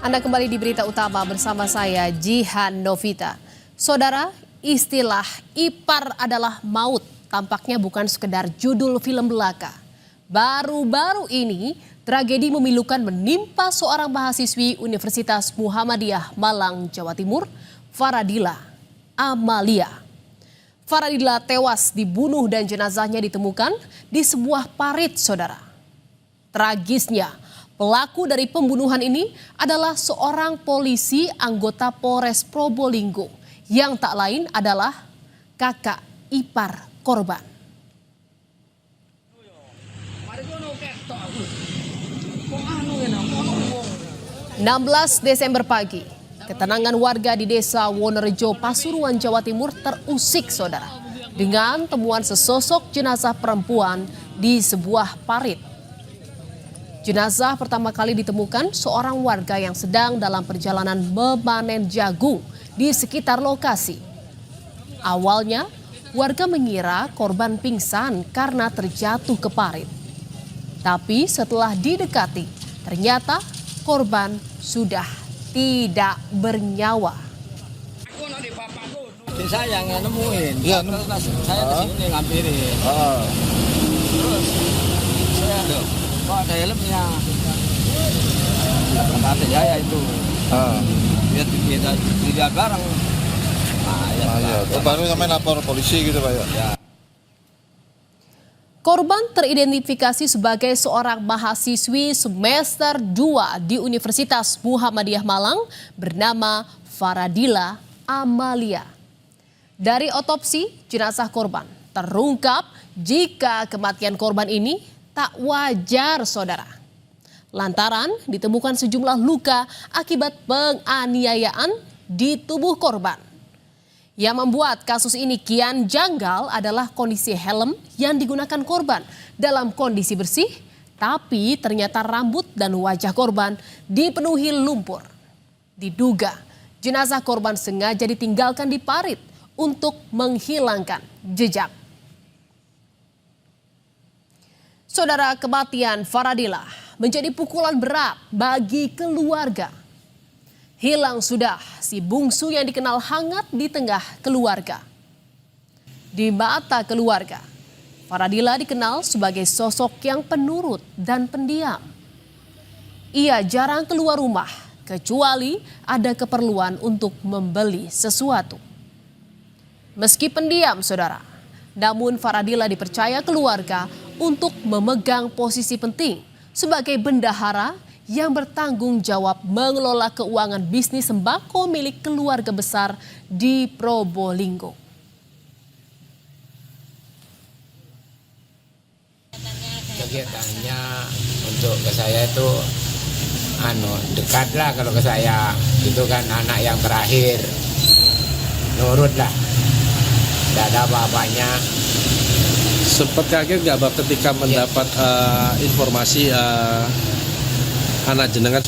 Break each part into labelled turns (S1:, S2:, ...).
S1: Anda kembali di Berita Utama bersama saya, Jihan Novita. Saudara, istilah ipar adalah maut tampaknya bukan sekedar judul film belaka. Baru-baru ini, tragedi memilukan menimpa seorang mahasiswi Universitas Muhammadiyah Malang, Jawa Timur, Faradila Amalia. Faradila tewas dibunuh dan jenazahnya ditemukan di sebuah parit, saudara. Tragisnya, pelaku dari pembunuhan ini adalah seorang polisi anggota Polres Probolinggo yang tak lain adalah kakak ipar korban. 16 Desember pagi, ketenangan warga di Desa Wonorejo, Pasuruan, Jawa Timur terusik, saudara, dengan temuan sesosok jenazah perempuan di sebuah parit. Jenazah pertama kali ditemukan seorang warga yang sedang dalam perjalanan memanen jagung di sekitar lokasi. Awalnya, warga mengira korban pingsan karena terjatuh ke parit. Tapi setelah didekati, ternyata korban sudah tidak bernyawa.
S2: Saya yang nemuin,
S3: ya,
S2: saya kesini ngampirin. Terus saya kok ada helmnya, kata Jaya itu. Kita lihat bareng.
S3: Baru sampai lapor polisi gitu Pak ya.
S1: Korban teridentifikasi sebagai seorang mahasiswi semester 2 di Universitas Muhammadiyah Malang bernama Faradila Amalia. Dari otopsi jenazah korban, terungkap jika kematian korban ini tak wajar, saudara. Lantaran ditemukan sejumlah luka akibat penganiayaan di tubuh korban. Yang membuat kasus ini kian janggal adalah kondisi helm yang digunakan korban dalam kondisi bersih, tapi ternyata rambut dan wajah korban dipenuhi lumpur. Diduga jenazah korban sengaja ditinggalkan di parit untuk menghilangkan jejak. Saudara, kematian Faradila menjadi pukulan berat bagi keluarga. Hilang sudah si bungsu yang dikenal hangat di tengah keluarga. Di mata keluarga, Faradila dikenal sebagai sosok yang penurut dan pendiam. Ia jarang keluar rumah kecuali ada keperluan untuk membeli sesuatu. Meski pendiam, saudara, namun Faradila dipercaya keluarga untuk memegang posisi penting sebagai bendahara yang bertanggung jawab mengelola keuangan bisnis sembako milik keluarga besar di Probolinggo.
S4: Kegiatannya untuk ke saya itu dekat lah, kalau ke saya itu kan anak yang terakhir, nurut lah, tidak ada apa-apanya.
S5: Sempat kaget nggak Bang ketika mendapat informasi anak jenengan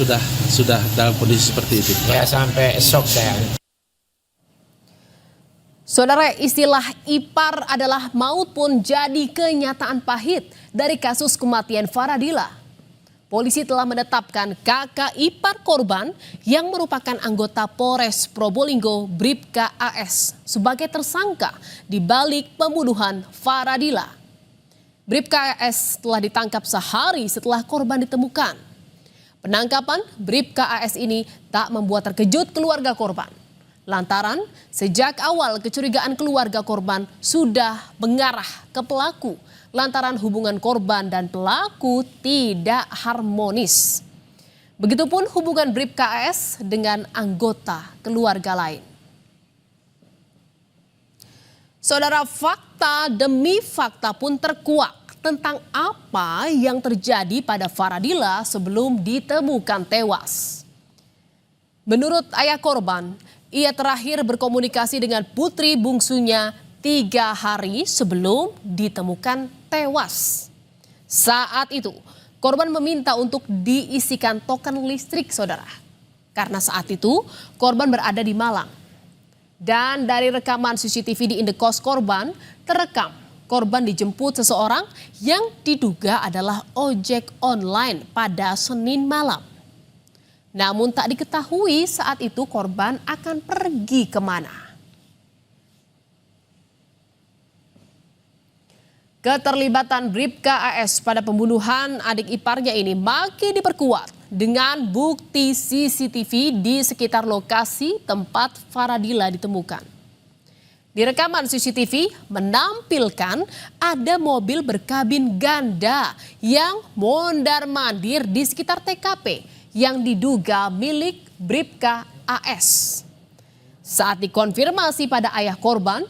S5: sudah dalam kondisi seperti itu?
S4: Ya, sampai shock saya.
S1: Saudara, istilah ipar adalah maut pun jadi kenyataan pahit dari kasus kematian Faradila. Polisi telah menetapkan kakak ipar korban yang merupakan anggota Polres Probolinggo Bribka AS sebagai tersangka di balik pembunuhan Faradila. Bribka AS telah ditangkap sehari setelah korban ditemukan. Penangkapan Bribka AS ini tak membuat terkejut keluarga korban. Lantaran sejak awal kecurigaan keluarga korban sudah mengarah ke pelaku. Lantaran hubungan korban dan pelaku tidak harmonis. Begitupun hubungan Bribka AS dengan anggota keluarga lain. Saudara, fakta demi fakta pun terkuak tentang apa yang terjadi pada Faradila sebelum ditemukan tewas. Menurut ayah korban, ia terakhir berkomunikasi dengan putri bungsunya 3 hari sebelum ditemukan tewas. Saat itu, korban meminta untuk diisikan token listrik, saudara. Karena saat itu, korban berada di Malang. Dan dari rekaman CCTV di indekos korban, terekam korban dijemput seseorang yang diduga adalah ojek online pada Senin malam. Namun tak diketahui saat itu korban akan pergi kemana. Keterlibatan Bribka AS pada pembunuhan adik iparnya ini makin diperkuat dengan bukti CCTV di sekitar lokasi tempat Faradila ditemukan. Di rekaman CCTV menampilkan ada mobil berkabin ganda yang mondar-mandir di sekitar TKP yang diduga milik Bribka AS. Saat dikonfirmasi pada ayah korban,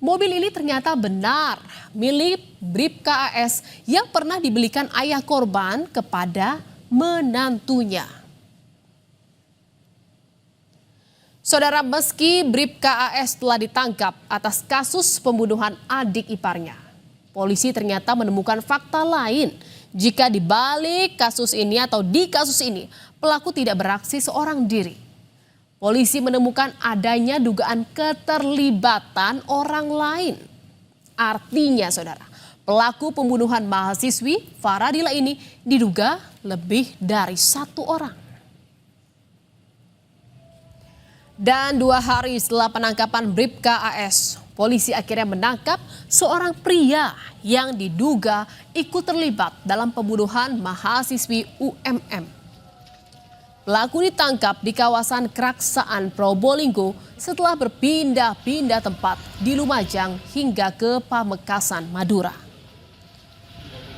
S1: mobil ini ternyata benar milik Bribka AS yang pernah dibelikan ayah korban kepada menantunya. Saudara, meski Bribka AS telah ditangkap atas kasus pembunuhan adik iparnya, polisi ternyata menemukan fakta lain jika di balik kasus ini atau di kasus ini pelaku tidak beraksi seorang diri. Polisi menemukan adanya dugaan keterlibatan orang lain. Artinya saudara, pelaku pembunuhan mahasiswi Faradila ini diduga lebih dari satu orang. Dan 2 hari setelah penangkapan Bribka AS, polisi akhirnya menangkap seorang pria yang diduga ikut terlibat dalam pembunuhan mahasiswi UMM. Pelaku ditangkap di kawasan Keraksaan Probolinggo setelah berpindah-pindah tempat di Lumajang hingga ke Pamekasan, Madura.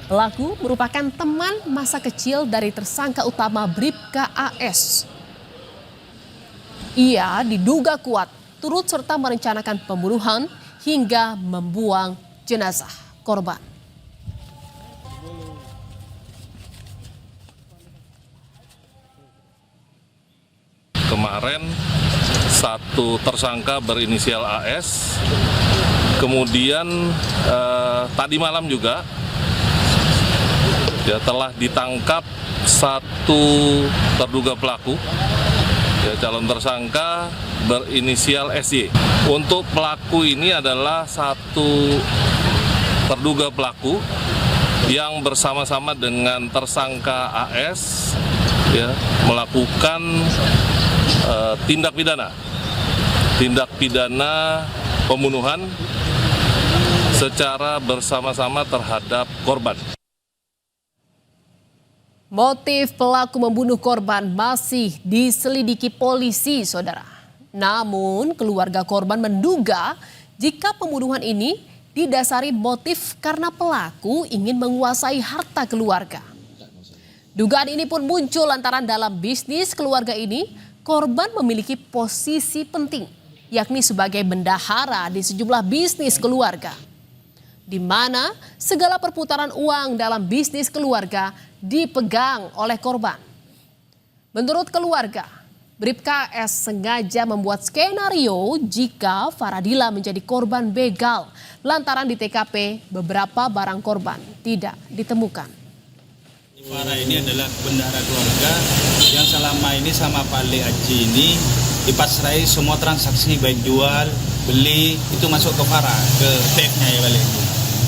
S1: Pelaku merupakan teman masa kecil dari tersangka utama Bribka AS. Ia diduga kuat turut serta merencanakan pembunuhan hingga membuang jenazah korban.
S6: Kemarin satu tersangka berinisial AS, kemudian tadi malam juga ya telah ditangkap satu terduga pelaku, ya, calon tersangka berinisial SY. Untuk pelaku ini adalah satu terduga pelaku yang bersama-sama dengan tersangka AS ya, melakukan tindak pidana pembunuhan secara bersama-sama terhadap korban.
S1: Motif pelaku membunuh korban masih diselidiki polisi, saudara. Namun keluarga korban menduga jika pembunuhan ini didasari motif karena pelaku ingin menguasai harta keluarga. Dugaan ini pun muncul lantaran dalam bisnis keluarga ini, korban memiliki posisi penting, yakni sebagai bendahara di sejumlah bisnis keluarga, di mana segala perputaran uang dalam bisnis keluarga dipegang oleh korban. Menurut keluarga, Bribka AS sengaja membuat skenario jika Faradila menjadi korban begal lantaran di TKP beberapa barang korban tidak ditemukan.
S2: Farah ini adalah bendahara keluarga yang selama ini sama Pak Le Haji ini dipasrai semua transaksi baik jual, beli itu masuk ke Farah, ke TF-nya ya balik.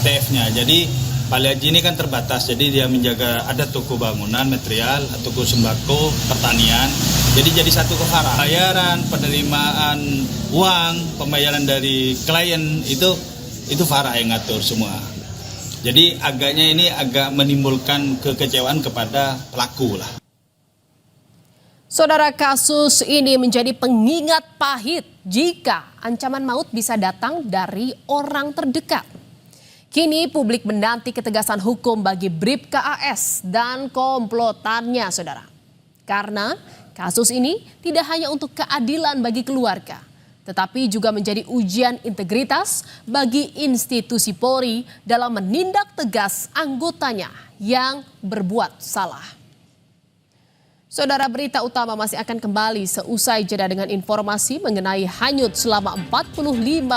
S2: TF-nya. Jadi Pak Le Haji ini kan terbatas, jadi dia menjaga ada toko bangunan, material, toko sembako, pertanian. Jadi satu ke Farah. Bayaran, penerimaan uang, pembayaran dari klien itu Farah yang ngatur semua. Jadi agaknya ini agak menimbulkan kekecewaan kepada pelaku lah.
S1: Saudara, kasus ini menjadi pengingat pahit jika ancaman maut bisa datang dari orang terdekat. Kini publik menanti ketegasan hukum bagi Bribka AS dan komplotannya, saudara. Karena kasus ini tidak hanya untuk keadilan bagi keluarga, tetapi juga menjadi ujian integritas bagi institusi Polri dalam menindak tegas anggotanya yang berbuat salah. Saudara, berita utama masih akan kembali seusai jeda dengan informasi mengenai hanyut selama 45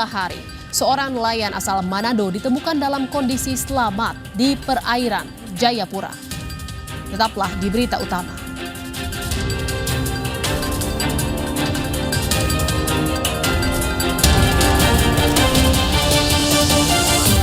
S1: hari. Seorang nelayan asal Manado ditemukan dalam kondisi selamat di perairan Jayapura. Tetaplah di berita utama.